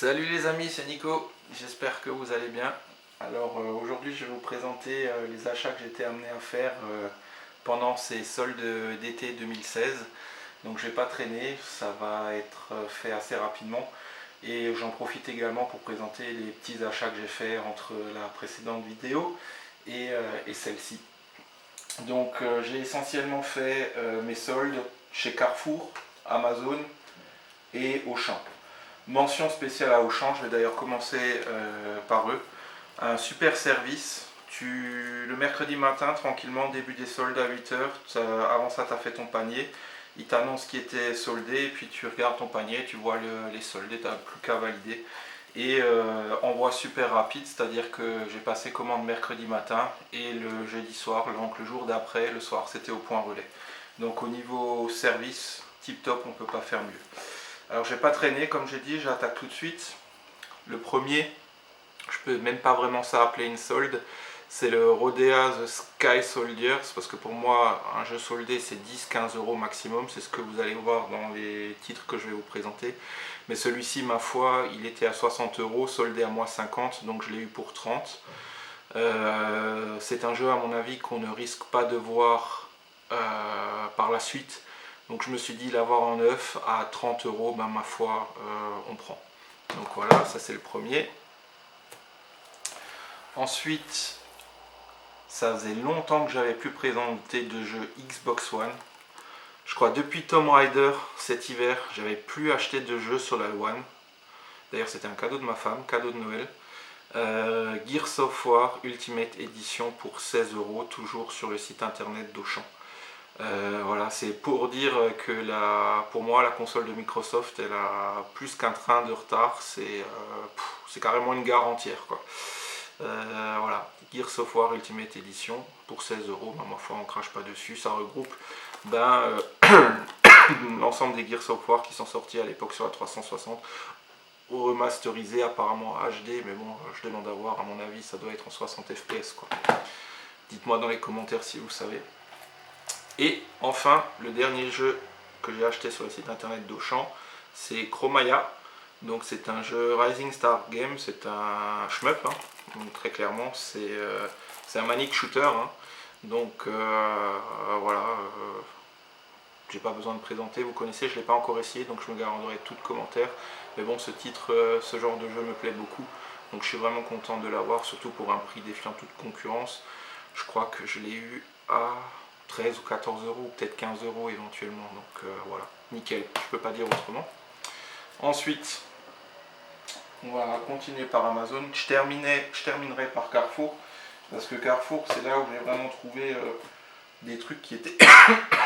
Salut les amis, c'est Nico, j'espère que vous allez bien. Alors aujourd'hui je vais vous présenter les achats que j'étais amené à faire pendant ces soldes d'été 2016. Donc je vais pas traîner, ça va être fait assez rapidement. Et j'en profite également pour présenter les petits achats que j'ai fait entre la précédente vidéo et celle-ci. Donc j'ai essentiellement fait mes soldes chez Carrefour, Amazon et Auchan. Mention spéciale à Auchan, je vais d'ailleurs commencer par eux. Un super service. Le mercredi matin, tranquillement, début des soldes à 8h, avant ça tu as fait ton panier, il t'annonce qui était soldé, et puis tu regardes ton panier, tu vois les soldes, tu n'as plus qu'à valider. Et envoi super rapide, c'est-à-dire que j'ai passé commande mercredi matin, et le jeudi soir, donc le jour d'après, le soir, c'était au point relais. Donc au niveau service, tip top, on ne peut pas faire mieux. Alors je vais pas traîner, comme j'ai dit, j'attaque tout de suite. Le premier, je peux même pas vraiment ça appeler une solde, c'est le Rodea The Sky Soldiers, parce que pour moi un jeu soldé c'est 10-15 euros maximum, c'est ce que vous allez voir dans les titres que je vais vous présenter. Mais celui-ci, ma foi, il était à 60 euros, soldé à moi 50, donc je l'ai eu pour 30. C'est un jeu à mon avis qu'on ne risque pas de voir par la suite. Donc je me suis dit l'avoir en neuf à 30 euros, ben ma foi, on prend. Donc voilà, ça c'est le premier. Ensuite, ça faisait longtemps que j'avais plus présenté de jeu Xbox One. Je crois depuis Tomb Raider cet hiver, j'avais plus acheté de jeu sur la One. D'ailleurs c'était un cadeau de ma femme, cadeau de Noël. Gears of War Ultimate Edition pour 16 euros, toujours sur le site internet d'Auchan. Voilà, c'est pour dire que pour moi la console de Microsoft elle a plus qu'un train de retard, c'est carrément une gare entière quoi. Voilà, Gears of War Ultimate Edition pour 16 euros, ma foi on crache pas dessus, ça regroupe l'ensemble des Gears of War qui sont sortis à l'époque sur la 360, remasterisé apparemment HD, mais bon je demande à voir, à mon avis ça doit être en 60 fps quoi. Dites-moi dans les commentaires si vous savez. Et enfin, le dernier jeu que j'ai acheté sur le site internet d'Auchan, c'est Chromaya. Donc c'est un jeu Rising Star Game, c'est un shmup, hein. Donc, très clairement, c'est un manic shooter. Hein. Donc voilà, j'ai pas besoin de présenter, vous connaissez, je ne l'ai pas encore essayé, donc je me garantirai tout de commentaires. Mais bon, ce titre, ce genre de jeu me plaît beaucoup. Donc je suis vraiment content de l'avoir, surtout pour un prix défiant toute concurrence. Je crois que je l'ai eu à 13 ou 14 euros, peut-être 15 euros éventuellement. Donc voilà, nickel, je peux pas dire autrement. Ensuite, on va continuer par Amazon. Je terminerai par Carrefour, parce que Carrefour, c'est là où j'ai vraiment trouvé des trucs qui étaient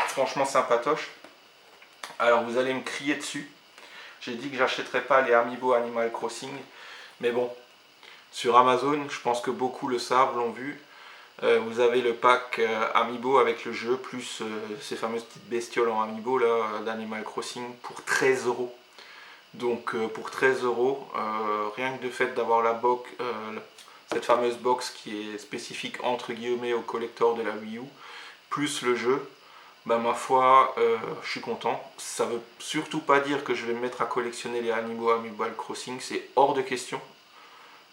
franchement sympatoches. Alors vous allez me crier dessus. J'ai dit que j'achèterais pas les Amiibo Animal Crossing, mais bon, sur Amazon, je pense que beaucoup le savent, l'ont vu. Vous avez le pack Amiibo avec le jeu, plus ces fameuses petites bestioles en Amiibo d'Animal Crossing pour 13 euros. Donc pour 13 euros, rien que de fait d'avoir cette fameuse box qui est spécifique entre guillemets au collector de la Wii U, plus le jeu, bah ma foi, je suis content. Ça veut surtout pas dire que je vais me mettre à collectionner les Amiibo Animal Crossing, c'est hors de question.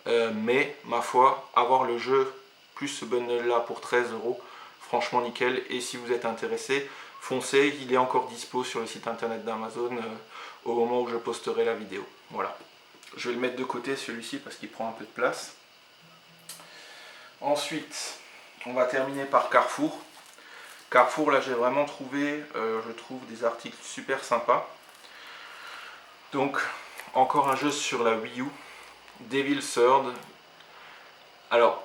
Mais ma foi, avoir le jeu plus ce bundle là pour 13 euros, franchement nickel. Et si vous êtes intéressé, foncez, il est encore dispo sur le site internet d'Amazon au moment où je posterai la vidéo. Voilà, je vais le mettre de côté celui-ci parce qu'il prend un peu de place. Ensuite, on va terminer par Carrefour. Carrefour, là j'ai vraiment trouvé, je trouve, des articles super sympas. Donc, encore un jeu sur la Wii U, Devil's Third. Alors,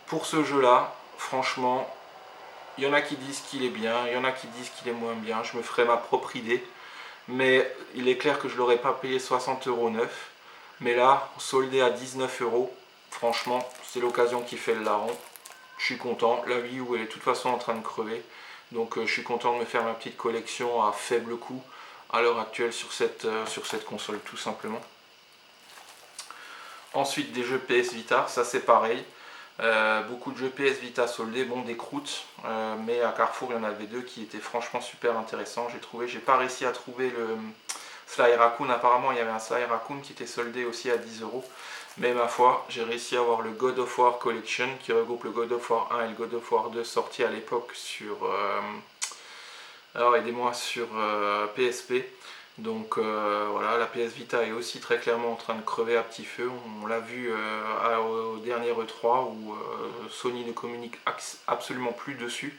pour ce jeu-là, franchement, il y en a qui disent qu'il est bien, il y en a qui disent qu'il est moins bien, je me ferai ma propre idée. Mais il est clair que je ne l'aurais pas payé 60 euros neuf. Mais là, soldé à 19 euros, franchement, c'est l'occasion qui fait le larron. Je suis content. La Wii U, elle est de toute façon en train de crever. Donc je suis content de me faire ma petite collection à faible coût à l'heure actuelle sur cette console, tout simplement. Ensuite, des jeux PS Vita, ça c'est pareil. Beaucoup de jeux PS Vita soldés, bon des croûtes, mais à Carrefour il y en avait deux qui étaient franchement super intéressants. J'ai pas réussi à trouver Sly Raccoon, apparemment il y avait un Sly Raccoon qui était soldé aussi à 10 €. Mais ma foi, j'ai réussi à avoir le God of War Collection qui regroupe le God of War 1 et le God of War 2 sortis à l'époque sur... alors aidez-moi, sur PSP. Donc voilà, la PS Vita est aussi très clairement en train de crever à petit feu. On l'a vu au dernier E3 où Sony ne communique absolument plus dessus.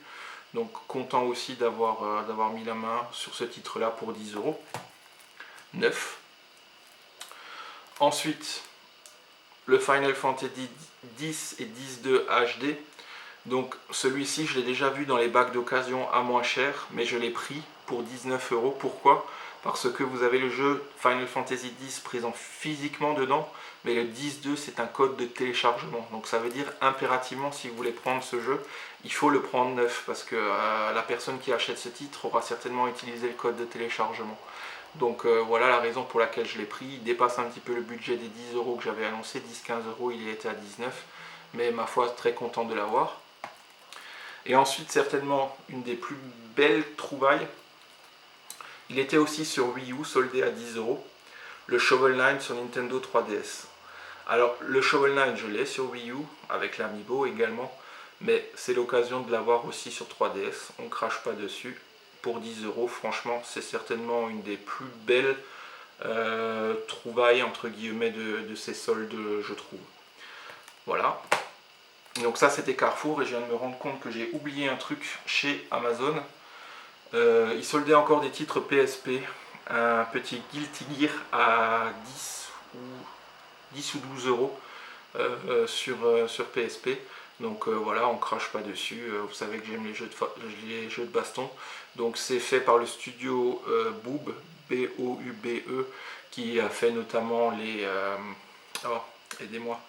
Donc content aussi d'avoir mis la main sur ce titre là pour 10 € neuf. Ensuite, le Final Fantasy X et X-2 HD. Donc celui-ci je l'ai déjà vu dans les bacs d'occasion à moins cher, mais je l'ai pris pour 19 €. Pourquoi? Parce que vous avez le jeu Final Fantasy X présent physiquement dedans, mais le X-2 c'est un code de téléchargement. Donc ça veut dire impérativement, si vous voulez prendre ce jeu, il faut le prendre neuf, parce que la personne qui achète ce titre aura certainement utilisé le code de téléchargement. Donc voilà la raison pour laquelle je l'ai pris. Il dépasse un petit peu le budget des 10 € que j'avais annoncé, 10-15 €, il était à 19, mais ma foi très content de l'avoir. Et ensuite certainement une des plus belles trouvailles, il était aussi sur Wii U soldé à 10 €, le Shovel Knight sur Nintendo 3DS. Alors le Shovel Knight je l'ai sur Wii U avec l'Amiibo également, mais c'est l'occasion de l'avoir aussi sur 3DS, on crache pas dessus. Pour 10 €, franchement c'est certainement une des plus belles trouvailles entre guillemets de ces soldes, je trouve. Voilà. Donc ça c'était Carrefour, et je viens de me rendre compte que j'ai oublié un truc chez Amazon. Ils soldaient encore des titres PSP, un petit Guilty Gear à 10 ou 12 € sur PSP. Donc voilà, on crache pas dessus. Vous savez que j'aime les jeux de baston. Donc c'est fait par le studio Boob, B-O-U-B-E, qui a fait notamment les... oh, aidez-moi.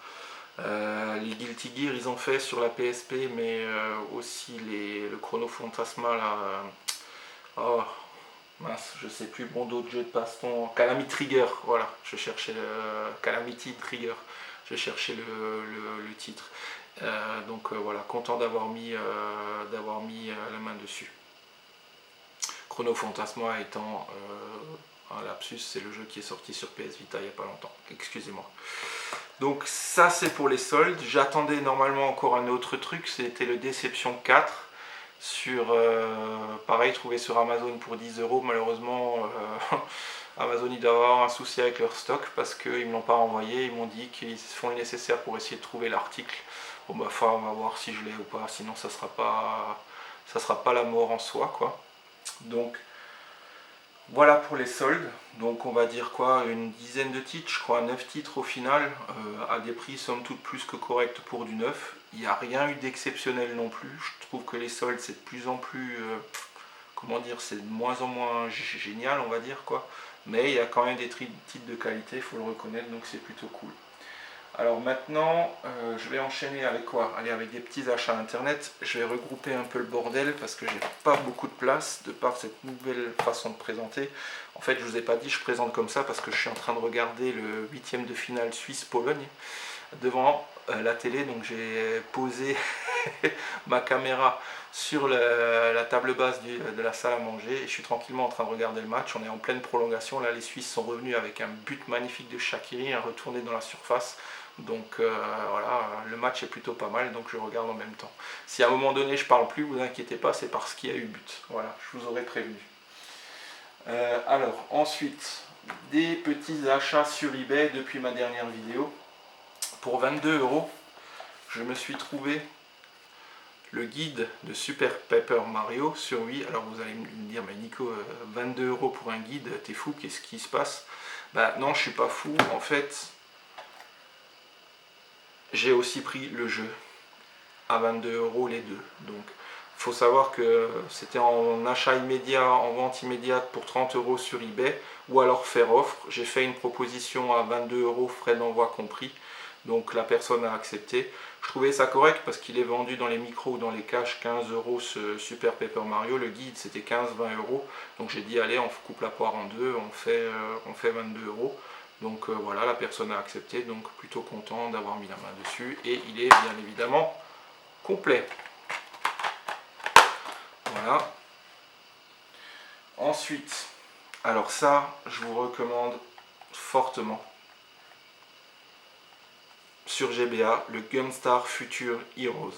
Les Guilty Gear, ils ont fait sur la PSP, mais aussi le Chrono Fantasma là. Oh mince, je sais plus, bon, d'autres jeux de baston. Calamity Trigger, voilà, je cherchais Calamity Trigger, je cherchais le titre. Donc voilà, content d'avoir mis la main dessus. Chrono Fantasma étant un lapsus, c'est le jeu qui est sorti sur PS Vita il n'y a pas longtemps, excusez-moi. Donc ça c'est pour les soldes. J'attendais normalement encore un autre truc, c'était le Deception 4 sur pareil, trouvé sur Amazon pour 10 €. Malheureusement Amazon il doit avoir un souci avec leur stock, parce qu'ils ne me l'ont pas envoyé. Ils m'ont dit qu'ils font le nécessaire pour essayer de trouver l'article. Bon bah enfin, on va voir si je l'ai ou pas, sinon ça sera pas la mort en soi quoi. Donc voilà pour les soldes. Donc on va dire quoi, une dizaine de titres, je crois 9 titres au final, à des prix somme toute plus que corrects pour du neuf. Il n'y a rien eu d'exceptionnel non plus. Je trouve que les soldes c'est de plus en plus, comment dire, c'est de moins en moins génial on va dire quoi. Mais il y a quand même des titres de qualité, il faut le reconnaître, donc c'est plutôt cool. Alors maintenant, je vais enchaîner avec quoi? Allez, avec des petits achats internet. Je vais regrouper un peu le bordel parce que j'ai pas beaucoup de place de par cette nouvelle façon de présenter. En fait, je vous ai pas dit, je présente comme ça parce que je suis en train de regarder le 8e de finale Suisse-Pologne devant la télé. Donc j'ai posé ma caméra sur la table basse de la salle à manger et je suis tranquillement en train de regarder le match. On est en pleine prolongation. Là, les Suisses sont revenus avec un but magnifique de Shaqiri, un retourné dans la surface. Donc voilà, le match est plutôt pas mal, donc je regarde en même temps. Si à un moment donné je parle plus, vous inquiétez pas, c'est parce qu'il y a eu but. Voilà, je vous aurais prévenu. Alors ensuite, des petits achats sur eBay depuis ma dernière vidéo. Pour 22 €, je me suis trouvé le guide de Super Paper Mario sur Wii. Alors vous allez me dire, mais Nico, 22 € pour un guide, t'es fou, qu'est-ce qui se passe? Bah non, je suis pas fou, en fait... J'ai aussi pris le jeu à 22 € les deux. Donc il faut savoir que c'était en achat immédiat, en vente immédiate pour 30 € sur eBay, ou alors faire offre. J'ai fait une proposition à 22 €, frais d'envoi compris. Donc la personne a accepté. Je trouvais ça correct parce qu'il est vendu dans les micros ou dans les caches 15 € ce Super Paper Mario. Le guide c'était 15-20 €. Donc j'ai dit allez, on coupe la poire en deux, on fait 22 €. Donc voilà, la personne a accepté, donc plutôt content d'avoir mis la main dessus. Et il est bien évidemment complet. Voilà. Ensuite, Alors ça, je vous recommande fortement. Sur GBA, le Gunstar Future Heroes.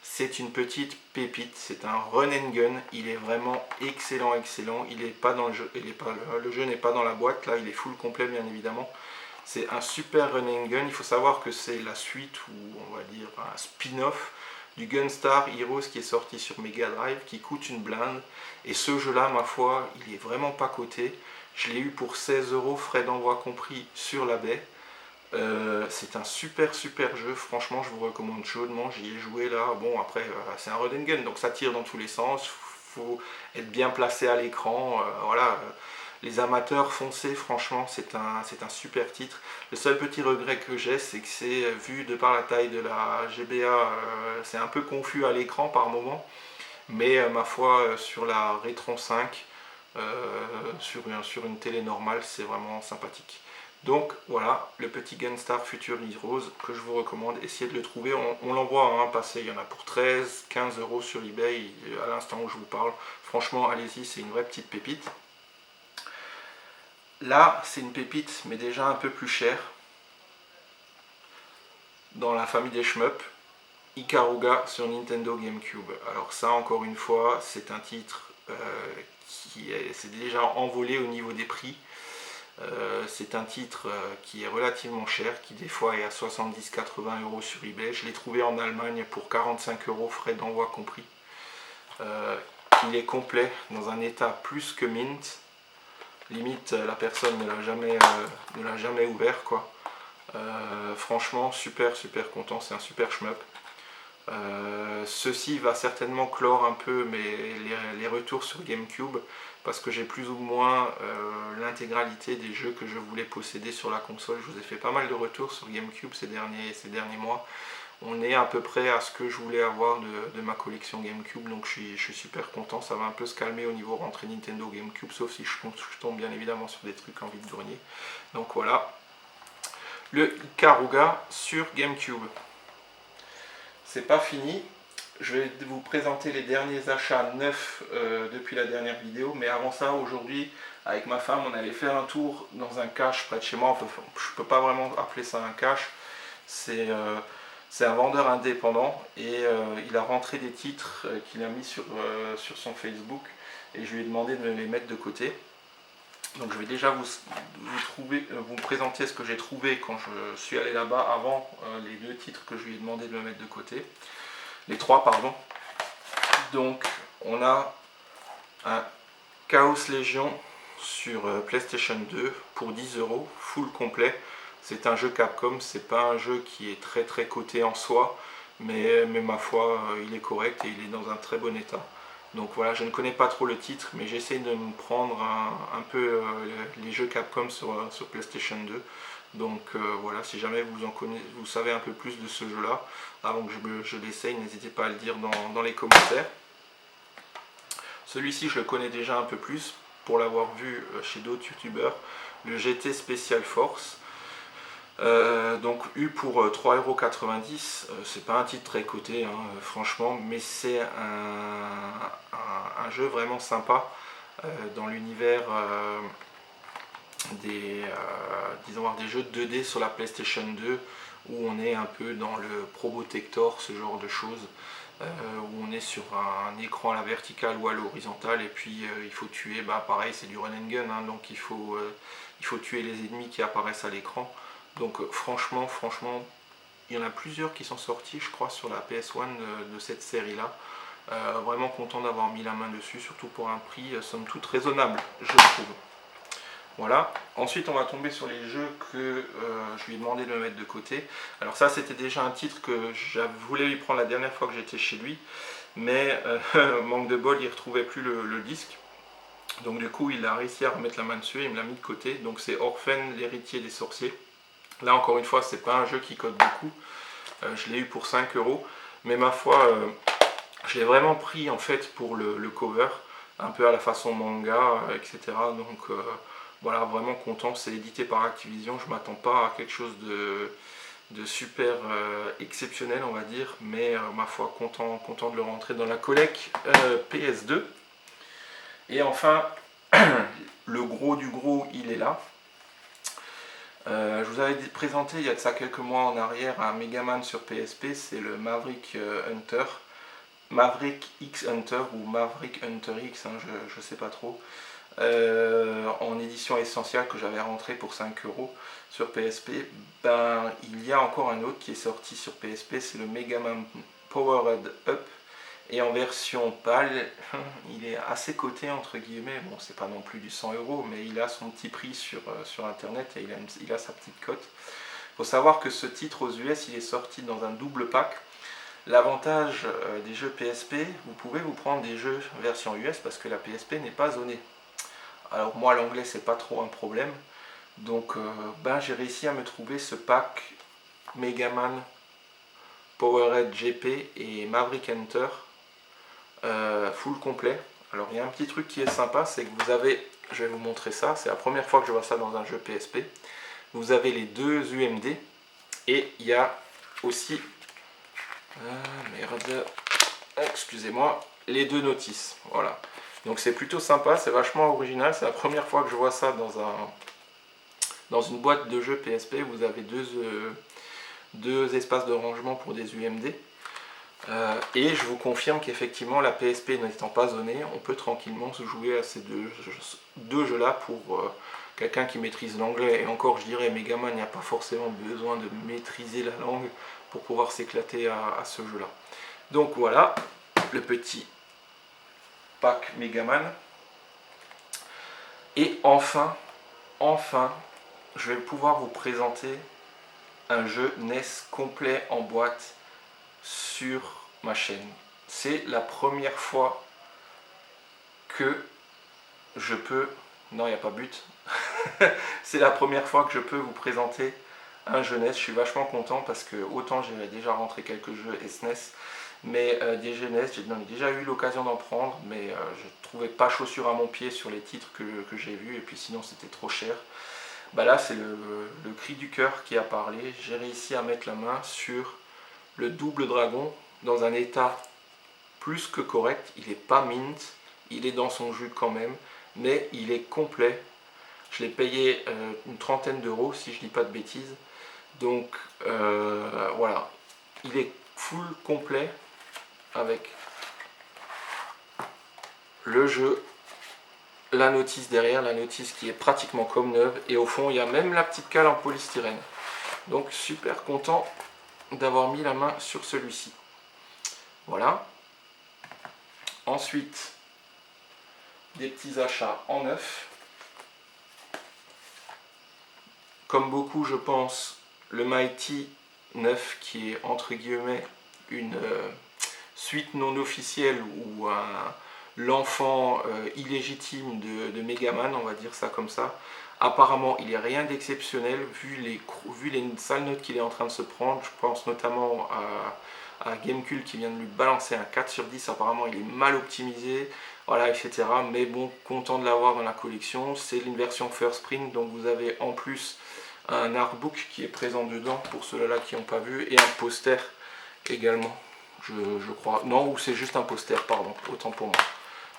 C'est une petite pépite, c'est un run and gun, il est vraiment excellent, excellent. Il est pas dans le jeu, le jeu n'est pas dans la boîte, là il est full complet bien évidemment. C'est un super run and gun, il faut savoir que c'est la suite, ou on va dire un spin-off du Gunstar Heroes qui est sorti sur Mega Drive, qui coûte une blinde. Et ce jeu-là, ma foi, il est vraiment pas coté. Je l'ai eu pour 16 €, frais d'envoi compris, sur la baie. C'est un super jeu, franchement je vous recommande chaudement, j'y ai joué là, bon après c'est un run and gun donc ça tire dans tous les sens, faut être bien placé à l'écran, voilà, les amateurs foncez, franchement c'est un super titre. Le seul petit regret que j'ai c'est que c'est vu de par la taille de la GBA, c'est un peu confus à l'écran par moment, mais ma foi sur la Retron 5, sur une télé normale c'est vraiment sympathique. Donc voilà, le petit Gunstar Future Heroes que je vous recommande, essayez de le trouver, on l'envoie passer, il y en a pour 13-15 € sur eBay à l'instant où je vous parle. Franchement, allez-y, c'est une vraie petite pépite. Là, c'est une pépite, mais déjà un peu plus chère, dans la famille des shmups, Ikaruga sur Nintendo GameCube. Alors ça, encore une fois, c'est un titre qui s'est déjà envolé au niveau des prix. C'est un titre qui est relativement cher, qui des fois est à 70-80 € sur eBay. Je l'ai trouvé en Allemagne pour 45 €, frais d'envoi compris. Il est complet, dans un état plus que mint. Limite, la personne ne l'a jamais ouvert, quoi. Franchement, super content, c'est un super shmup. Ceci va certainement clore un peu les retours sur GameCube, parce que j'ai plus ou moins l'intégralité des jeux que je voulais posséder sur la console. Je vous ai fait pas mal de retours sur GameCube ces derniers mois. On est à peu près à ce que je voulais avoir de ma collection GameCube, donc je suis super content. Ça va un peu se calmer au niveau rentrée Nintendo GameCube, sauf si je tombe bien évidemment sur des trucs en vide-grenier. Donc voilà, le Ikaruga sur GameCube. C'est pas fini, je vais vous présenter les derniers achats neufs depuis la dernière vidéo, mais avant ça, aujourd'hui, avec ma femme, on allait faire un tour dans un cache près de chez moi. Je peux pas vraiment appeler ça un cache, c'est un vendeur indépendant, et il a rentré des titres qu'il a mis sur son Facebook, et je lui ai demandé de me les mettre de côté. Donc je vais déjà vous présenter ce que j'ai trouvé quand je suis allé là-bas, avant les deux titres que je lui ai demandé de me mettre de côté. Les trois, pardon. Donc on a un Chaos Legion sur PlayStation 2 pour 10 €, full complet. C'est un jeu Capcom, c'est pas un jeu qui est très coté en soi, mais ma foi, il est correct et il est dans un très bon état. Donc voilà, je ne connais pas trop le titre, mais j'essaie de me prendre un peu les jeux Capcom sur PlayStation 2. Donc voilà, si jamais vous savez un peu plus de ce jeu-là, avant que je l'essaye, n'hésitez pas à le dire dans les commentaires. Celui-ci, je le connais déjà un peu plus, pour l'avoir vu chez d'autres youtubeurs, le GT Special Force. Donc eu pour 3,90 €, c'est pas un titre très coté franchement, mais c'est un jeu vraiment sympa dans l'univers des jeux 2D sur la PlayStation 2, où on est un peu dans le Probotector, ce genre de choses, où on est sur un écran à la verticale ou à l'horizontale, et puis il faut tuer, pareil c'est du run and gun, donc il faut tuer les ennemis qui apparaissent à l'écran. Donc franchement, il y en a plusieurs qui sont sortis, je crois, sur la PS1 de cette série-là. Vraiment content d'avoir mis la main dessus, surtout pour un prix somme toute raisonnable, je trouve. Voilà. Ensuite, on va tomber sur les jeux que je lui ai demandé de me mettre de côté. Alors ça, c'était déjà un titre que je voulais lui prendre la dernière fois que j'étais chez lui, mais manque de bol, il ne retrouvait plus le disque. Donc du coup, il a réussi à remettre la main dessus et il me l'a mis de côté. Donc c'est Orphan, l'héritier des sorciers. Là encore une fois, c'est pas un jeu qui cote beaucoup. Je l'ai eu pour 5 €, mais ma foi, je l'ai vraiment pris en fait pour le cover, un peu à la façon manga, etc. Donc voilà, vraiment content. C'est édité par Activision. Je m'attends pas à quelque chose de super exceptionnel, on va dire, mais ma foi, content de le rentrer dans la collecte PS2. Et enfin, Le gros du gros, il est là. Je vous avais présenté il y a de ça quelques mois en arrière un Megaman sur PSP, c'est le Maverick Hunter. Maverick X Hunter ou Maverick Hunter X, hein, je ne sais pas trop. En édition essentielle que j'avais rentré pour 5 € sur PSP. Ben, il y a encore un autre qui est sorti sur PSP, c'est le Megaman Powered Up. Et en version PAL, il est assez coté entre guillemets. Bon, c'est pas non plus du 100 €, mais il a son petit prix sur internet et il a sa petite cote. Il faut savoir que ce titre aux US, il est sorti dans un double pack. L'avantage des jeux PSP, vous pouvez vous prendre des jeux version US parce que la PSP n'est pas zonée. Alors moi, l'anglais, c'est pas trop un problème. Donc, ben, j'ai réussi à me trouver ce pack Megaman Powered GP et Maverick Hunter. Full complet. Alors il y a un petit truc qui est sympa, c'est que vous avez, je vais vous montrer ça, c'est la première fois que je vois ça dans un jeu PSP. Vous avez les deux UMD et il y a aussi, merde, excusez-moi, les deux notices. Voilà. Donc c'est plutôt sympa, c'est vachement original, c'est la première fois que je vois ça dans une boîte de jeux PSP. Vous avez deux espaces de rangement pour des UMD. Et je vous confirme qu'effectivement la PSP n'étant pas zonée, on peut tranquillement se jouer à ces deux jeux là pour quelqu'un qui maîtrise l'anglais. Et encore, je dirais, Megaman, il n'y a pas forcément besoin de maîtriser la langue pour pouvoir s'éclater à ce jeu là. Donc voilà le petit pack Megaman. Et enfin, je vais pouvoir vous présenter un jeu NES complet en boîte sur ma chaîne. C'est la première fois que je peux... Non, il n'y a pas but. C'est la première fois que je peux vous présenter un jeu NES. Je suis vachement content parce que autant j'avais déjà rentré quelques jeux SNES, mais des jeux NES, j'ai déjà eu l'occasion d'en prendre, mais je ne trouvais pas chaussure à mon pied sur les titres que j'ai vus, et puis sinon c'était trop cher. Bah là, c'est le cri du cœur qui a parlé. J'ai réussi à mettre la main sur le Double Dragon dans un état plus que correct. Il n'est pas mint, il est dans son jus quand même, mais il est complet. Je l'ai payé une trentaine d'euros si je dis pas de bêtises. Donc voilà, il est full complet avec le jeu, la notice derrière, la notice qui est pratiquement comme neuve, et au fond il y a même la petite cale en polystyrène. Donc super content d'avoir mis la main sur celui-ci. Voilà. Ensuite, des petits achats en neuf. Comme beaucoup, je pense, le Mighty 9 qui est entre guillemets une suite non officielle ou l'enfant illégitime de Megaman, on va dire ça comme ça. Apparemment, il n'est rien d'exceptionnel vu les sales notes qu'il est en train de se prendre. Je pense notamment à Gamecube qui vient de lui balancer un 4 sur 10. Apparemment, il est mal optimisé, voilà, etc. Mais bon, content de l'avoir dans la collection. C'est une version First Print, donc vous avez en plus un artbook qui est présent dedans pour ceux-là qui n'ont pas vu, et un poster également, je crois. Non, ou c'est juste un poster, pardon, autant pour moi.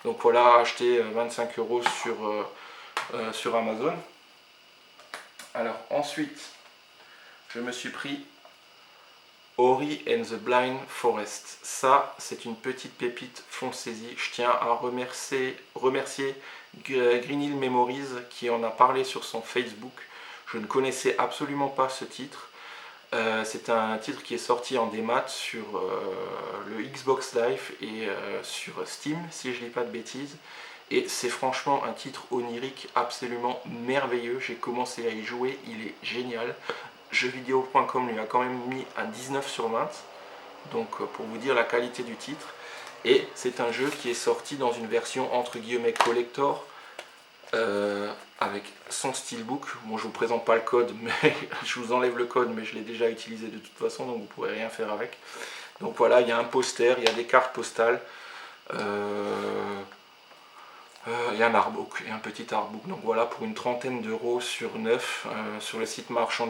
Donc voilà, acheté 25 € sur Amazon. Alors ensuite, je me suis pris Ori and the Blind Forest. Ça, c'est une petite pépite, foncez-y. Je tiens à remercier Green Hill Memories qui en a parlé sur son Facebook. Je ne connaissais absolument pas ce titre. C'est un titre qui est sorti en démat sur le Xbox Live et sur Steam, si je ne dis pas de bêtises. Et c'est franchement un titre onirique absolument merveilleux. J'ai commencé à y jouer, il est génial. Jeuxvideo.com lui a quand même mis un 19 sur 20. Donc pour vous dire la qualité du titre. Et c'est un jeu qui est sorti dans une version entre guillemets collector. Avec son steelbook. Bon, je vous présente pas le code, mais je vous enlève le code, mais je l'ai déjà utilisé de toute façon, donc vous pourrez rien faire avec. Donc voilà, il y a un poster, il y a des cartes postales, il y a un artbook, et un petit artbook. Donc voilà, pour une trentaine d'euros sur 9 sur le site marchand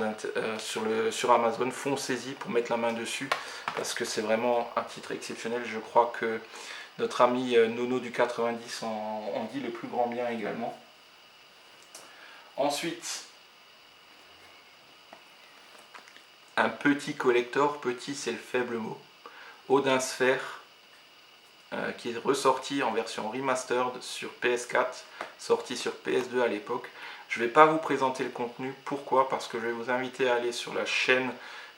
sur Amazon, foncez-y pour mettre la main dessus, parce que c'est vraiment un titre exceptionnel. Je crois que Notre ami Nono du 90 en dit le plus grand bien également. Ensuite, un petit collector, petit c'est le faible mot, Odin Sphere, qui est ressorti en version remastered sur PS4, sorti sur PS2 à l'époque. Je ne vais pas vous présenter le contenu, pourquoi? Parce que je vais vous inviter à aller sur la chaîne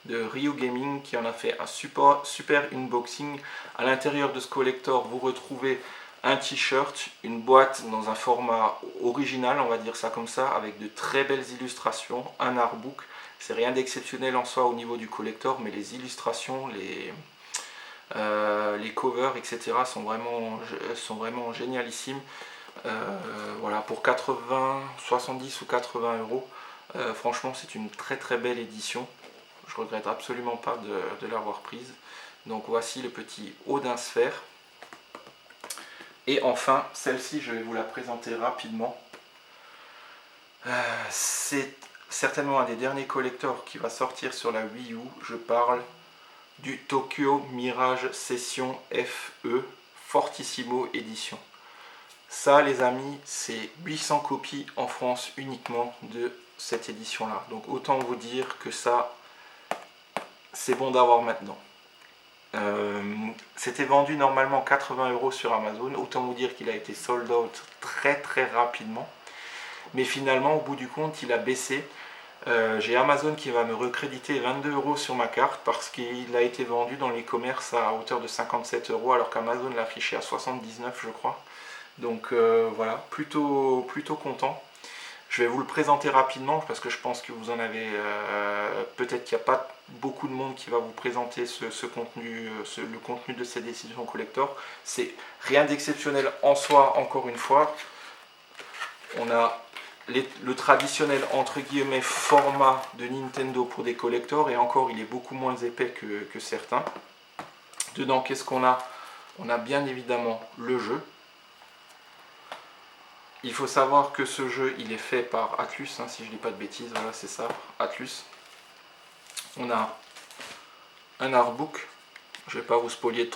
de Ryu Gaming qui en a fait un super unboxing. À l'intérieur de ce collector, vous retrouvez un t-shirt, une boîte dans un format original, on va dire ça comme ça, avec de très belles illustrations, un artbook. C'est rien d'exceptionnel en soi au niveau du collector, mais les illustrations, les covers, etc. sont vraiment génialissimes. Voilà, pour 70 ou 80 euros, franchement c'est une très belle édition. Je regrette absolument pas de l'avoir prise. Donc voici le petit Odin Sphere. Et enfin, celle-ci, je vais vous la présenter rapidement. C'est certainement un des derniers collectors qui va sortir sur la Wii U. Je parle du Tokyo Mirage Session FE Fortissimo Edition. Ça, les amis, c'est 800 copies en France uniquement de cette édition-là. Donc autant vous dire que ça, c'est bon d'avoir maintenant. C'était vendu normalement 80 euros sur Amazon, autant vous dire qu'il a été sold out très rapidement, mais finalement au bout du compte il a baissé. J'ai Amazon qui va me recréditer 22 euros sur ma carte parce qu'il a été vendu dans les commerces à hauteur de 57 euros alors qu'Amazon l'a affiché à 79 je crois. Donc voilà, plutôt content. Je vais vous le présenter rapidement parce que je pense que vous en avez, peut-être qu'il n'y a pas beaucoup de monde qui va vous présenter ce contenu, le contenu de cette édition collector. C'est rien d'exceptionnel en soi, encore une fois. On a le traditionnel entre guillemets format de Nintendo pour des collectors et encore il est beaucoup moins épais que certains. Dedans, qu'est-ce qu'on a? On a bien évidemment le jeu. Il faut savoir que ce jeu, il est fait par Atlus, hein, si je ne dis pas de bêtises, voilà c'est ça, Atlus. On a un artbook, je ne vais pas vous spoiler de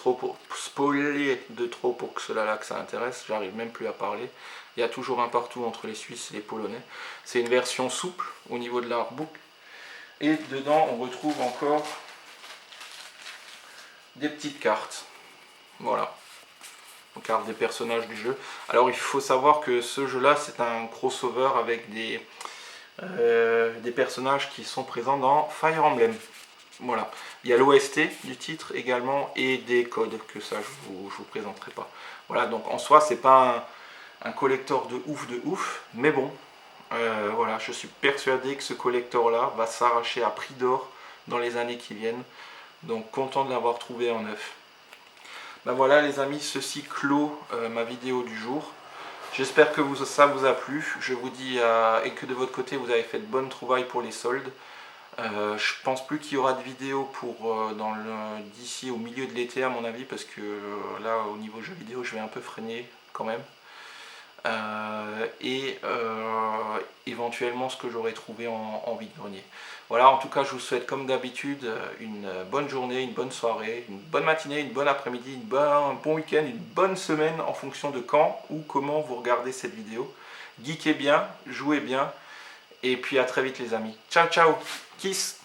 trop pour que cela-là que ça intéresse, j'arrive même plus à parler. Il y a toujours un partout entre les Suisses et les Polonais. C'est une version souple au niveau de l'artbook. Et dedans, on retrouve encore des petites cartes. Voilà. Carte des personnages du jeu. Alors il faut savoir que ce jeu là c'est un crossover avec des personnages qui sont présents dans Fire Emblem. Voilà, il y a l'OST du titre également et des codes que ça je vous présenterai pas. Voilà, donc en soi c'est pas un collector de ouf, mais bon, voilà, je suis persuadé que ce collector là va s'arracher à prix d'or dans les années qui viennent. Donc content de l'avoir trouvé en neuf. Ben voilà les amis, ceci clôt ma vidéo du jour. J'espère que ça vous a plu. Je vous dis et que de votre côté vous avez fait de bonnes trouvailles pour les soldes. Je pense plus qu'il y aura de vidéos d'ici au milieu de l'été à mon avis parce que là au niveau jeux vidéo je vais un peu freiner quand même. Éventuellement ce que j'aurais trouvé en vide-grenier. Voilà, en tout cas je vous souhaite comme d'habitude une bonne journée, une bonne soirée, une bonne matinée, une bonne après-midi, un bon week-end, une bonne semaine en fonction de quand ou comment vous regardez cette vidéo. Geekez bien, jouez bien et puis à très vite les amis. Ciao ciao, kiss.